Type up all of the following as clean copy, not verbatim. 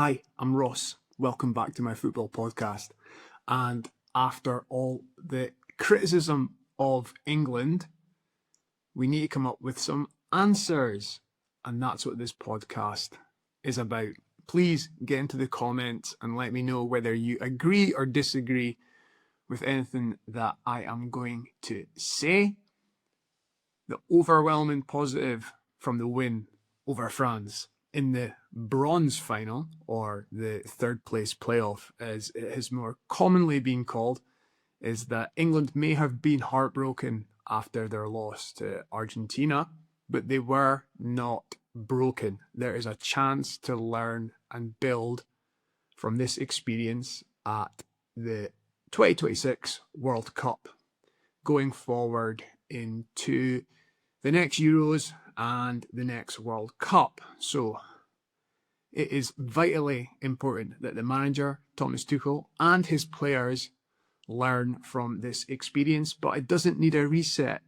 Hi, I'm Ross. Welcome back to my football podcast. And after all the criticism of England, we need to come up with some answers. And that's what this podcast is about. Please get into the comments and let me know whether you agree or disagree with anything that I am going to say. The overwhelming positive from the win over France in the bronze final, or the third place playoff as it has more commonly been called, is that England may have been heartbroken after their loss to Argentina, but they were not broken. There is a chance to learn and build from this experience at the 2026 World Cup going forward into the next Euros and the next World Cup. So it is vitally important that the manager, Thomas Tuchel, and his players learn from this experience, but it doesn't need a reset.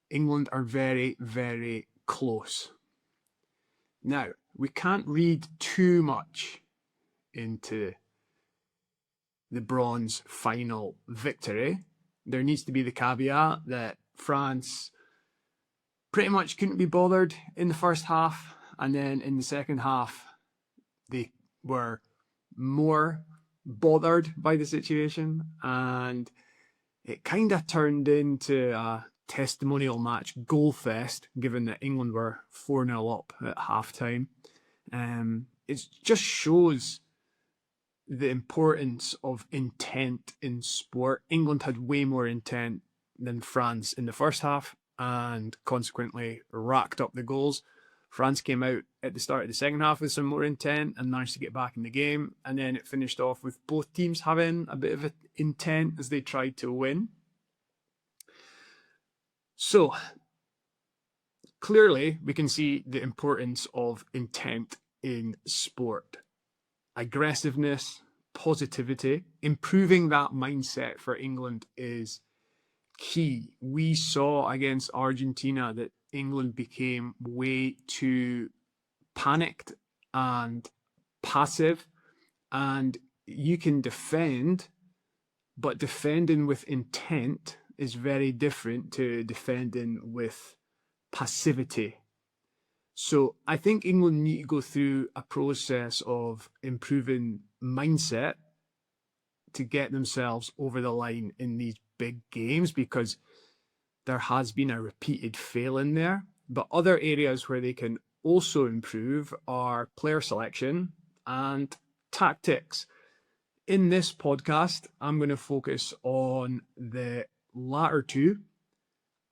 England are very, very close. Now, we can't read too much into the bronze final victory. There needs to be the caveat that France pretty much couldn't be bothered in the first half, and then in the second half they were more bothered by the situation, and it kind of turned into a testimonial match goal fest, given that England were 4-0 up at halftime. It just shows the importance of intent in sport. England had way more intent than France in the first half, and consequently racked up the goals. France came out at the start of the second half with some more intent and managed to get back in the game, and then it finished off with both teams having a bit of intent as they tried to win. So clearly we can see the importance of intent in sport. Aggressiveness, positivity, improving that mindset for England is key. We saw against Argentina that England became way too panicked and passive, and you can defend, but defending with intent is very different to defending with passivity. So I think England need to go through a process of improving mindset to get themselves over the line in these big games, because there has been a repeated failing there. But other areas where they can also improve are player selection and tactics. In this podcast, I'm going to focus on the latter two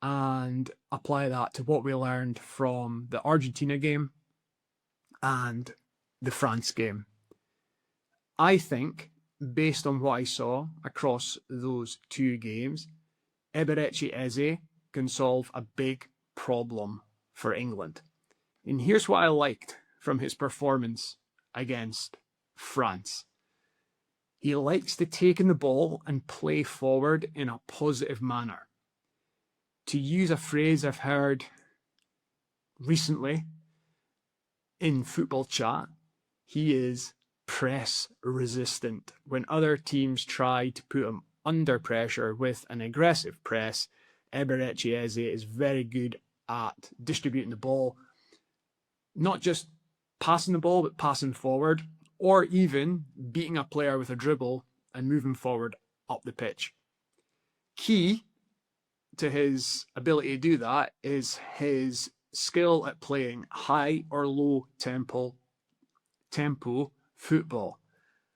and apply that to what we learned from the Argentina game and the France game. I think, based on what I saw across those two games, Eberechi Eze can solve a big problem for England. And here's what I liked from his performance against France. He likes to take in the ball and play forward in a positive manner. To use a phrase I've heard recently in football chat, he is press resistant. When other teams try to put him under pressure with an aggressive press, Eberechi Eze is very good at distributing the ball, not just passing the ball, but passing forward, or even beating a player with a dribble and moving forward up the pitch. Key to his ability to do that is his skill at playing high or low tempo football.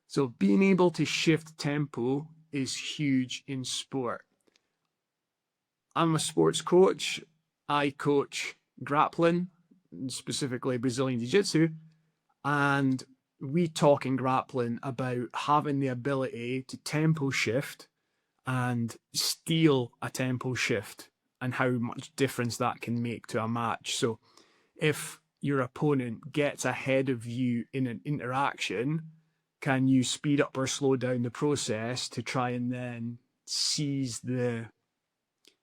So being able to shift tempo is huge in sport. I'm a sports coach. I coach grappling, specifically Brazilian Jiu-Jitsu, and we talk in grappling about having the ability to tempo shift and steal a tempo shift and how much difference that can make to a match. So if your opponent gets ahead of you in an interaction, can you speed up or slow down the process to try and then seize the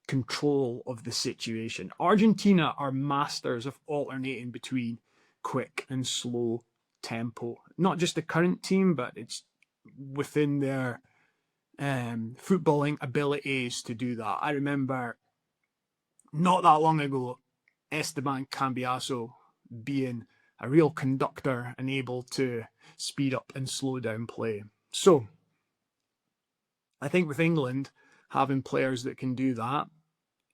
control of the situation? Argentina are masters of alternating between quick and slow tempo. Not just the current team, but it's within their footballing abilities to do that. I remember not that long ago, Esteban Cambiaso being a real conductor and able to speed up and slow down play. So I think with England, having players that can do that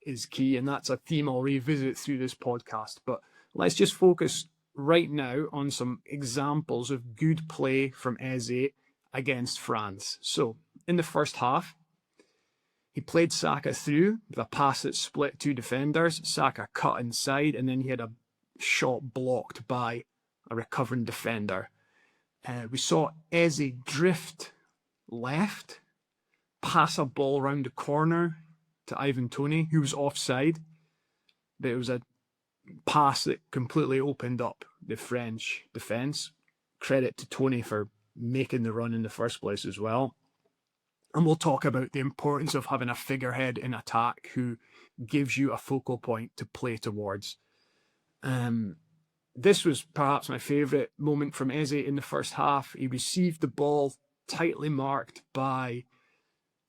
is key, and that's a theme I'll revisit through this podcast. But let's just focus right now on some examples of good play from Eze against France. So in the first half, he played Saka through with a pass that split two defenders. Saka cut inside, and then he had a shot blocked by a recovering defender. We saw Eze drift left, pass a ball around the corner to Ivan Toney, who was offside. But it was a pass that completely opened up the French defence. Credit to Toney for making the run in the first place as well. And we'll talk about the importance of having a figurehead in attack who gives you a focal point to play towards. This was perhaps my favourite moment from Eze in the first half. He received the ball tightly marked by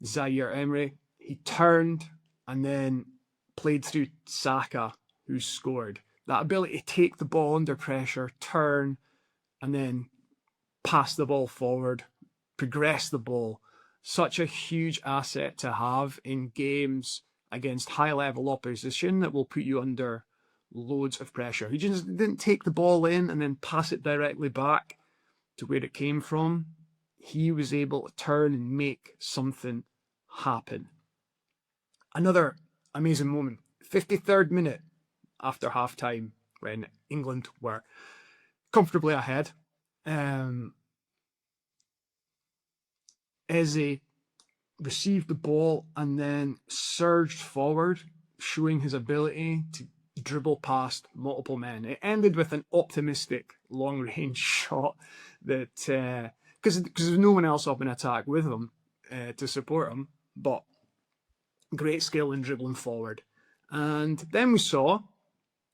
Zaire Emery. He turned and then played through Saka, who scored. That ability to take the ball under pressure, turn, and then pass the ball forward, progress the ball. Such a huge asset to have in games against high-level opposition that will put you under loads of pressure. He just didn't take the ball in and then pass it directly back to where it came from. He was able to turn and make something happen. Another amazing moment, 53rd minute after half-time, when England were comfortably ahead. Eze received the ball and then surged forward, showing his ability to dribble past multiple men. It ended with an optimistic long-range shot that, because there's no one else up in attack with him to support him, but great skill in dribbling forward. And then we saw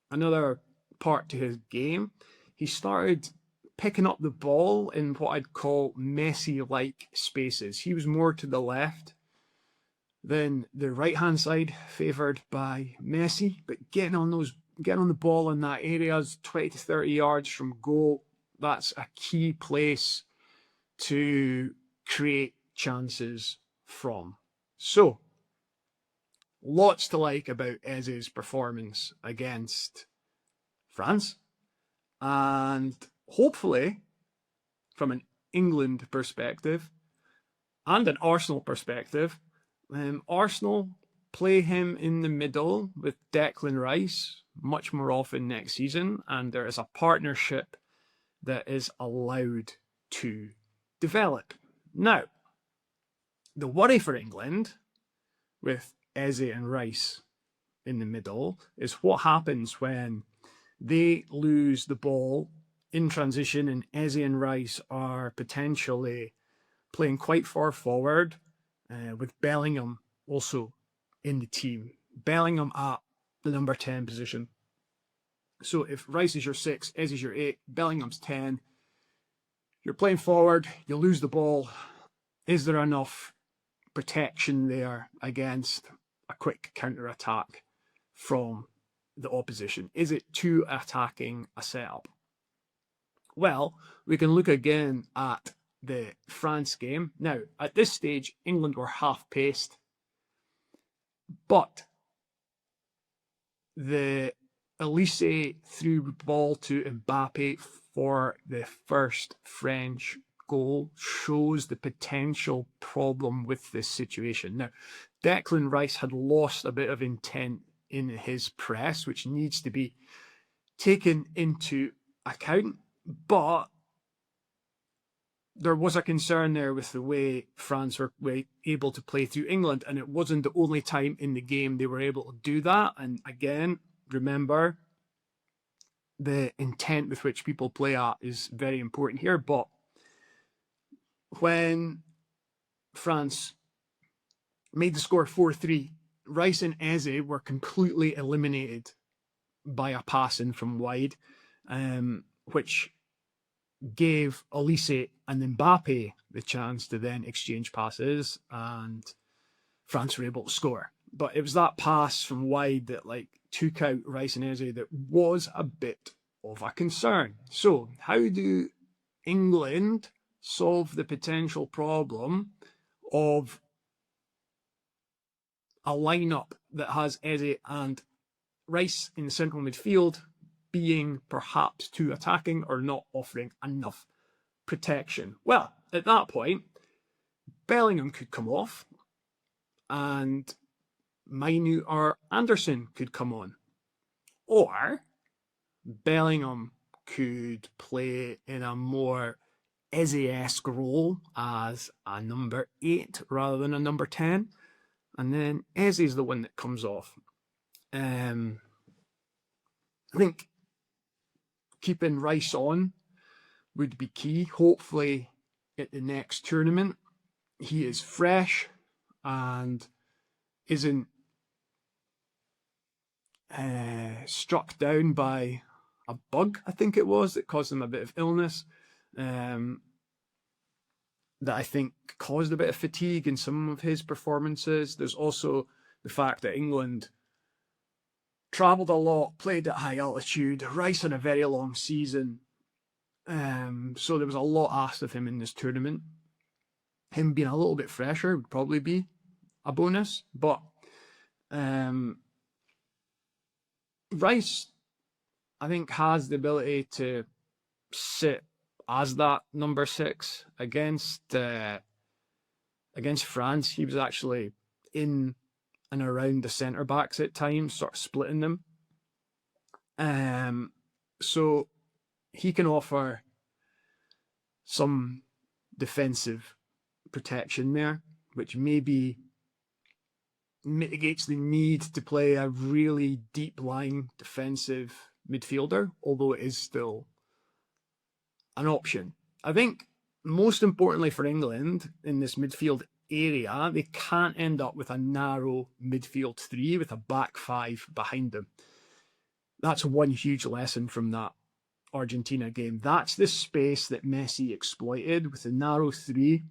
another part to his game. He started picking up the ball in what I'd call Messi-like spaces. He was more to the left than the right-hand side, favoured by Messi, but getting on the ball in that area, 20 to 30 yards from goal, that's a key place to create chances from. So, lots to like about Eze's performance against France, and hopefully, from an England perspective and an Arsenal perspective, Arsenal play him in the middle with Declan Rice much more often next season, and there is a partnership that is allowed to develop. Now, the worry for England with Eze and Rice in the middle is what happens when they lose the ball in transition and Eze and Rice are potentially playing quite far forward, with Bellingham also in the team. Bellingham at the number 10 position. So if Rice is your 6, Eze is your 8, Bellingham's 10, you're playing forward, you lose the ball. Is there enough protection there against a quick counter-attack from the opposition? Is it too attacking a setup? Well, we can look again at the France game. Now, at this stage, England were half-paced, but the Elise threw the ball to Mbappe for the first French goal shows the potential problem with this situation. Now, Declan Rice had lost a bit of intent in his press, which needs to be taken into account, but there was a concern there with the way France were able to play through England, and it wasn't the only time in the game they were able to do that. And again, remember, the intent with which people play at is very important here. But when France made the score 4-3, Rice and Eze were completely eliminated by a passing from wide, which gave Olise and Mbappe the chance to then exchange passes, and France were able to score. But it was that pass from wide that took out Rice and Eze that was a bit of a concern. So how do England solve the potential problem of a lineup that has Eze and Rice in the central midfield being perhaps too attacking or not offering enough protection? Well, at that point, Bellingham could come off and Mainu or Anderson could come on. Or Bellingham could play in a more Eze-esque role as a number 8 rather than a number 10. And then Eze's the one that comes off. I think keeping Rice on would be key. Hopefully at the next tournament he is fresh and isn't struck down by a bug, I think it was, that caused him a bit of illness, that I think caused a bit of fatigue in some of his performances. There's also the fact that England travelled a lot, played at high altitude. Rice had a very long season, so there was a lot asked of him in this tournament. Him being a little bit fresher would probably be a bonus, but Rice, I think, has the ability to sit as that number 6 against France. He was actually in and around the centre backs at times, sort of splitting them. So he can offer some defensive protection there, which maybe mitigates the need to play a really deep-lying defensive midfielder, although it is still an option. I think most importantly for England in this midfield area, they can't end up with a narrow midfield 3 with a back 5 behind them. That's one huge lesson from that Argentina game. That's the space that Messi exploited with the narrow 3.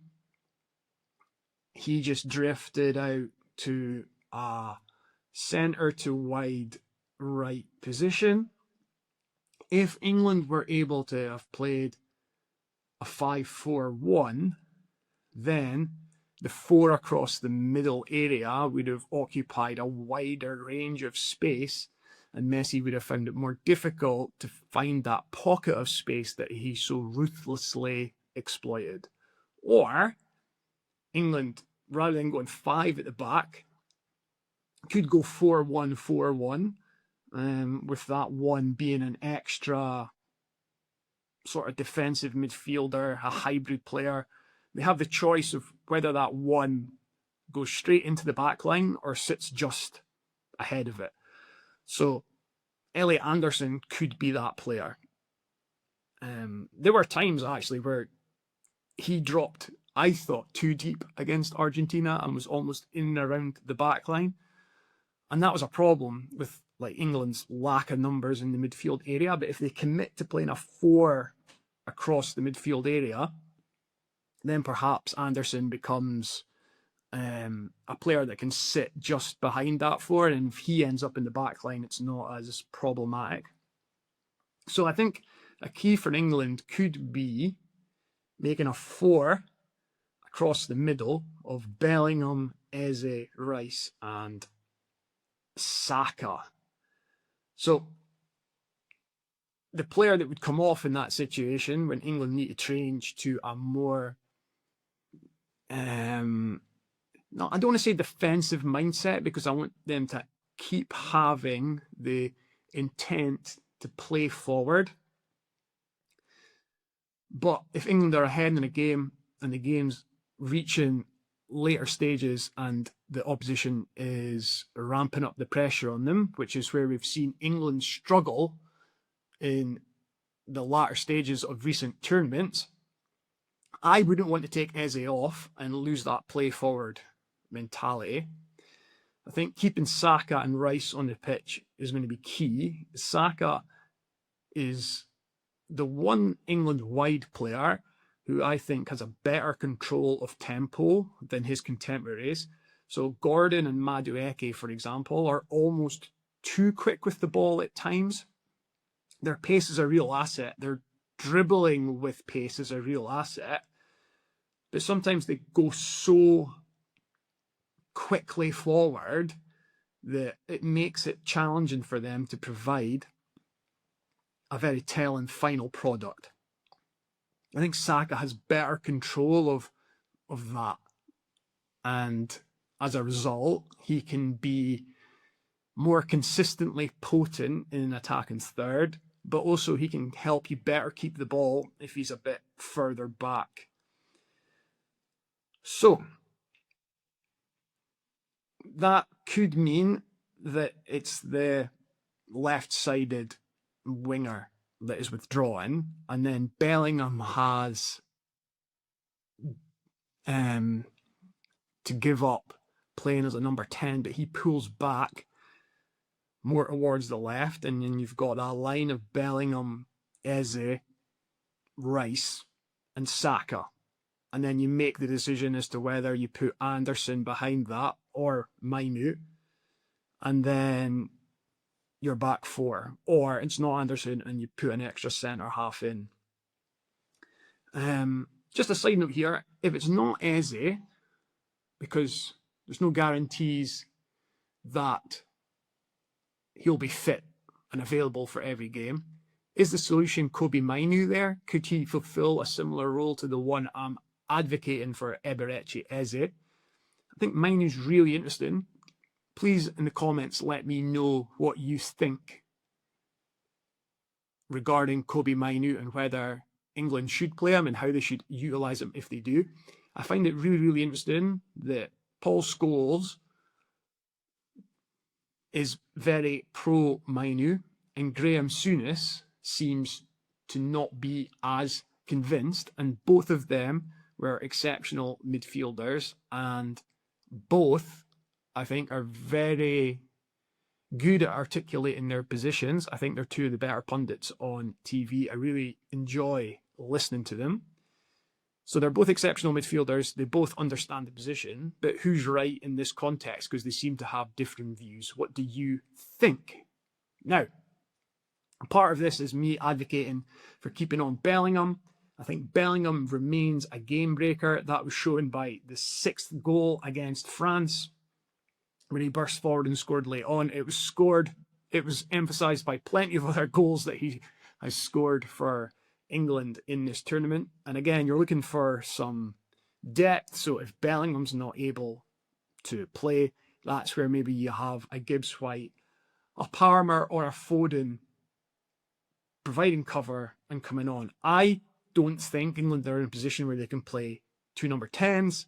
He just drifted out to a centre to wide right position. If England were able to have played a 5-4-1, then the 4 across the middle area would have occupied a wider range of space, and Messi would have found it more difficult to find that pocket of space that he so ruthlessly exploited. Or England, rather than going 5 at the back, could go 4-1-4-1, with that 1 being an extra sort of defensive midfielder, a hybrid player. They have the choice of whether that 1 goes straight into the back line or sits just ahead of it. So Elliot Anderson could be that player. There were times actually where he dropped, I thought, too deep against Argentina and was almost in and around the back line. And that was a problem with England's lack of numbers in the midfield area. But if they commit to playing a 4 across the midfield area, then perhaps Anderson becomes a player that can sit just behind that 4. And if he ends up in the back line, it's not as problematic. So I think a key for England could be making a 4 across the middle of Bellingham, Eze, Rice, and Saka. So the player that would come off in that situation when England need to change to a more, I don't want to say defensive mindset, because I want them to keep having the intent to play forward. But if England are ahead in a game and the game's reaching later stages and the opposition is ramping up the pressure on them, which is where we've seen England struggle in the latter stages of recent tournaments, I wouldn't want to take Eze off and lose that play forward mentality. I think keeping Saka and Rice on the pitch is going to be key. Saka is the one England wide player who I think has a better control of tempo than his contemporaries. So Gordon and Madueke, for example, are almost too quick with the ball at times. Their pace is a real asset. Their dribbling with pace is a real asset. But sometimes they go so quickly forward that it makes it challenging for them to provide a very telling final product. I think Saka has better control of that. And as a result, he can be more consistently potent in an attacking third, but also he can help you better keep the ball if he's a bit further back. So, that could mean that it's the left-sided winger that is withdrawn, and then Bellingham has to give up playing as a number 10, but he pulls back more towards the left, and then you've got a line of Bellingham, Eze, Rice, and Saka. And then you make the decision as to whether you put Anderson behind that or Mainu, and then you're back four. Or it's not Anderson and you put an extra centre half in. Just a side note here, if it's not Eze, because there's no guarantees that he'll be fit and available for every game, is the solution Kobe Mainu there? Could he fulfill a similar role to the one I'm advocating for Eberechi Eze? I think Mainu's really interesting. Please, in the comments, let me know what you think regarding Kobe Mainu and whether England should play him and how they should utilise him if they do. I find it really, really interesting that Paul Scholes is very pro Mainu and Graham Souness seems to not be as convinced, and both of them were exceptional midfielders, and both, I think, are very good at articulating their positions. I think they're two of the better pundits on TV. I really enjoy listening to them. So they're both exceptional midfielders. They both understand the position, but who's right in this context? Because they seem to have different views. What do you think? Now, part of this is me advocating for keeping on Bellingham. I think Bellingham remains a game breaker. That was shown by the 6th goal against France, when he burst forward and scored late on. It was emphasised by plenty of other goals that he has scored for England in this tournament. And again, you're looking for some depth. So if Bellingham's not able to play, that's where maybe you have a Gibbs White, a Palmer, or a Foden providing cover and coming on. I don't think England are in a position where they can play two number 10s.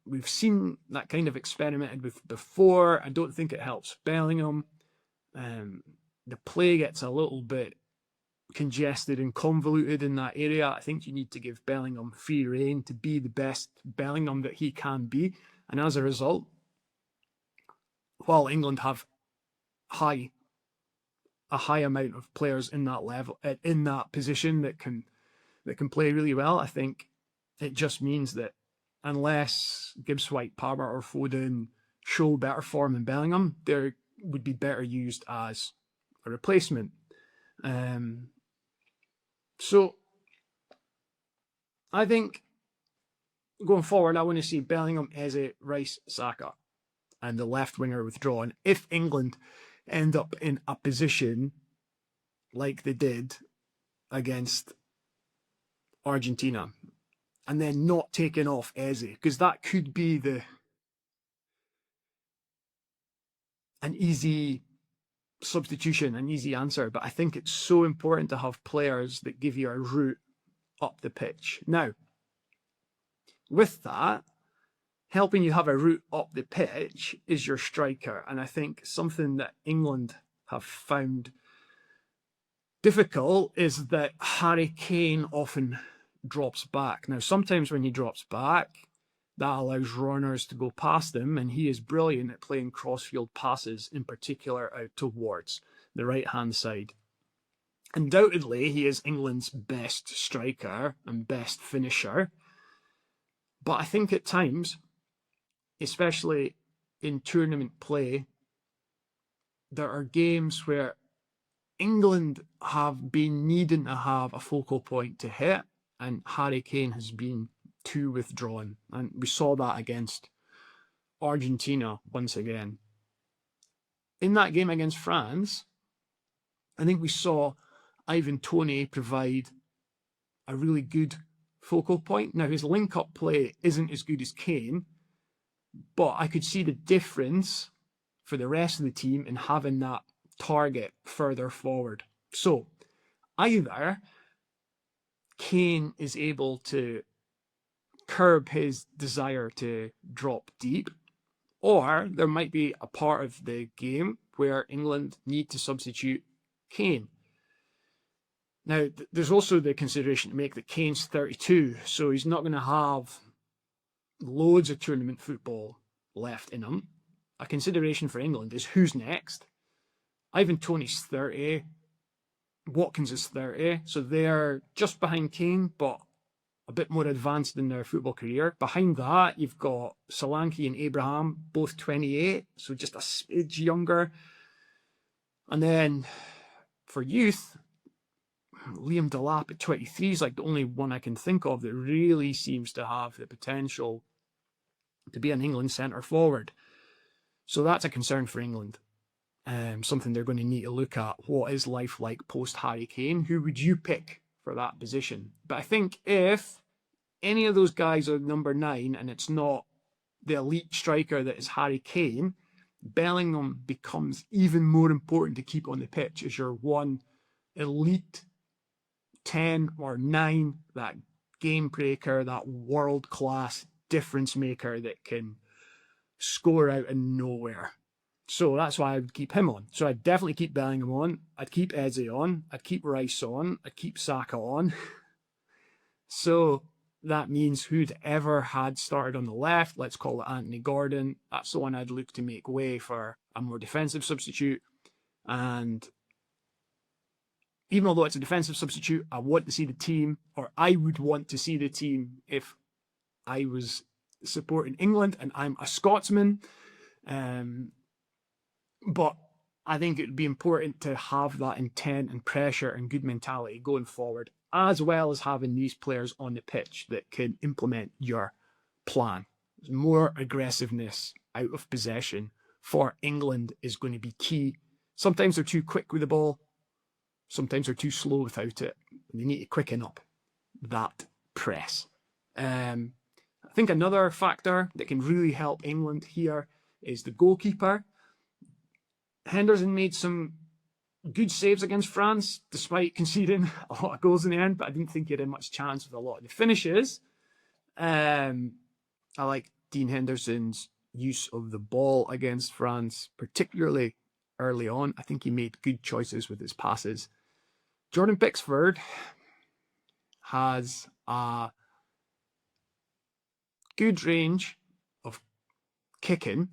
We've seen that kind of experimented with before. I don't think it helps Bellingham. The play gets a little bit congested and convoluted in that area. I think you need to give Bellingham free rein to be the best Bellingham that he can be. And as a result, while England have a high amount of players in that level, in that position that can play really well, I think it just means that unless Gibbs White, Palmer, or Foden show better form than Bellingham, they would be better used as a replacement. So I think going forward, I want to see Bellingham, Eze, Rice, Saka, and the left winger withdrawn if England end up in a position like they did against Argentina, and then not taking off Eze, because that could be an easy substitution, an easy answer. But I think it's so important to have players that give you a route up the pitch. Now, with that, helping you have a route up the pitch is your striker. And I think something that England have found difficult is that Harry Kane often drops back. Now, sometimes when he drops back, that allows runners to go past him, and he is brilliant at playing crossfield passes, in particular out towards the right-hand side. Undoubtedly, he is England's best striker and best finisher. But I think at times, especially in tournament play, there are games where England have been needing to have a focal point to hit, and Harry Kane has been too withdrawn. And we saw that against Argentina once again. In that game against France, I think we saw Ivan Toney provide a really good focal point. Now, his link-up play isn't as good as Kane, but I could see the difference for the rest of the team in having that target further forward. So, either Kane is able to curb his desire to drop deep, or there might be a part of the game where England need to substitute Kane. Now, there's also the consideration to make that Kane's 32, so he's not going to have loads of tournament football left in him. A consideration for England is who's next. Ivan Toney's 30, Watkins is 30, so they're just behind Kane, but a bit more advanced in their football career. Behind that, you've got Solanke and Abraham, both 28, so just a smidge younger. And then for youth, Liam Delap at 23 is like the only one I can think of that really seems to have the potential to be an England centre forward. So that's a concern for England. Something they're going to need to look at. What is life like post Harry Kane? Who would you pick for that position? But I think if any of those guys are number 9 and it's not the elite striker that is Harry Kane, Bellingham becomes even more important to keep on the pitch as your one elite 10 or 9, that game breaker, that world-class difference maker that can score out of nowhere. So that's why I would keep him on. So I'd definitely keep Bellingham on. I'd keep Eze on. I'd keep Rice on. I'd keep Saka on. So that means whoever had started on the left, let's call it Anthony Gordon, that's the one I'd look to make way for a more defensive substitute. And even although it's a defensive substitute, I want to see the team, or I would want to see the team if I was supporting England and I'm a Scotsman. But I think it would be important to have that intent and pressure and good mentality going forward, as well as having these players on the pitch that can implement your plan. More aggressiveness out of possession for England is going to be key. Sometimes they're too quick with the ball. Sometimes they're too slow without it. They need to quicken up that press. I think another factor that can really help England here is the goalkeeper. Henderson made some good saves against France, despite conceding a lot of goals in the end, but I didn't think he had much chance with a lot of the finishes. I like Dean Henderson's use of the ball against France, particularly early on. I think he made good choices with his passes. Jordan Pickford has a good range of kicking,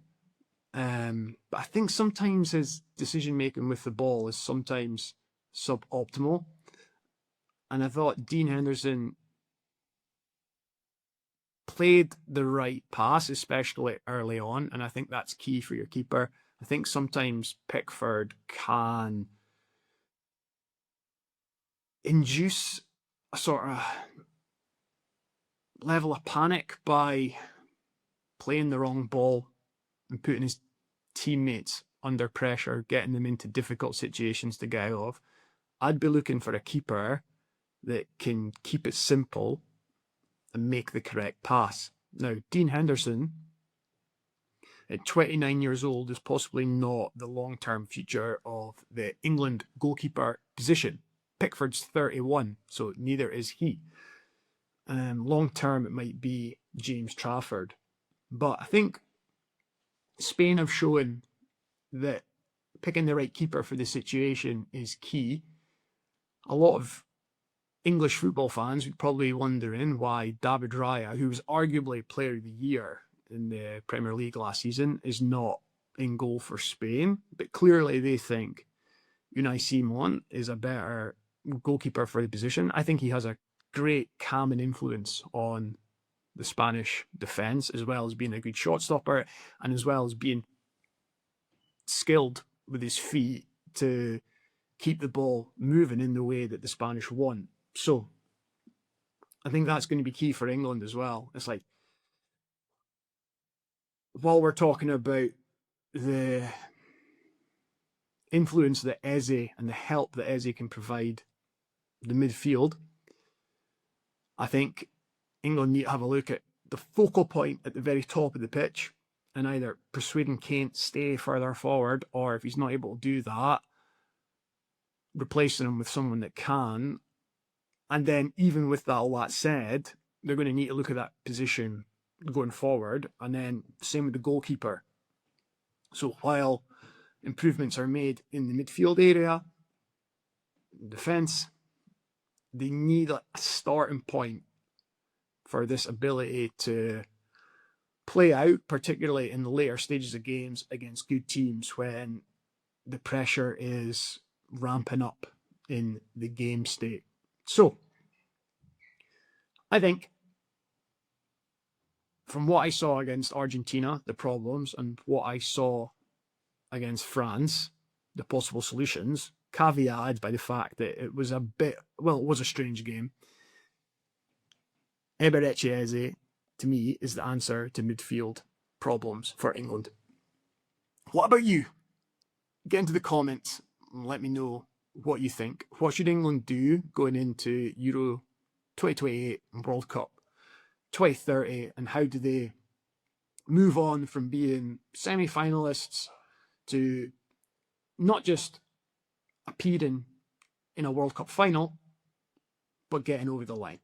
but I think sometimes his decision making with the ball is sometimes suboptimal. And I thought Dean Henderson played the right pass, especially early on, and I think that's key for your keeper. I think sometimes Pickford can induce a sort of level of panic by playing the wrong ball and putting his teammates under pressure, getting them into difficult situations to get out of. I'd be looking for a keeper that can keep it simple and make the correct pass. Now, Dean Henderson, at 29 years old, is possibly not the long-term future of the England goalkeeper position. Pickford's 31, so neither is he. Long-term, it might be James Trafford. But I think Spain have shown that picking the right keeper for the situation is key. A lot of English football fans would probably be wondering why David Raya, who was arguably Player of the Year in the Premier League last season, is not in goal for Spain. But clearly they think Unai Simon is a better goalkeeper for the position. I think he has a great calming influence on the Spanish defence, as well as being a good shot stopper and as well as being skilled with his feet to keep the ball moving in the way that the Spanish want. So I think that's going to be key for England as well. It's like, while we're talking about the influence that Eze and the help that Eze can provide the midfield, I think England need to have a look at the focal point at the very top of the pitch and either persuading Kane to stay further forward, or if he's not able to do that, replacing him with someone that can. And then, even with all that said, they're going to need to look at that position going forward. And then, same with the goalkeeper. So, while improvements are made in the midfield area, defence, they need a starting point for this ability to play out, particularly in the later stages of games against good teams when the pressure is ramping up in the game state. So, I think from what I saw against Argentina, the problems, and what I saw against France, the possible solutions, caveated by the fact that it was it was a strange game. Eberechi Eze, to me, is the answer to midfield problems for England. What about you? Get into the comments and let me know what you think. What should England do going into Euro 2028 and World Cup 2030, and how do they move on from being semi-finalists to not just appearing in a World Cup final, but getting over the line?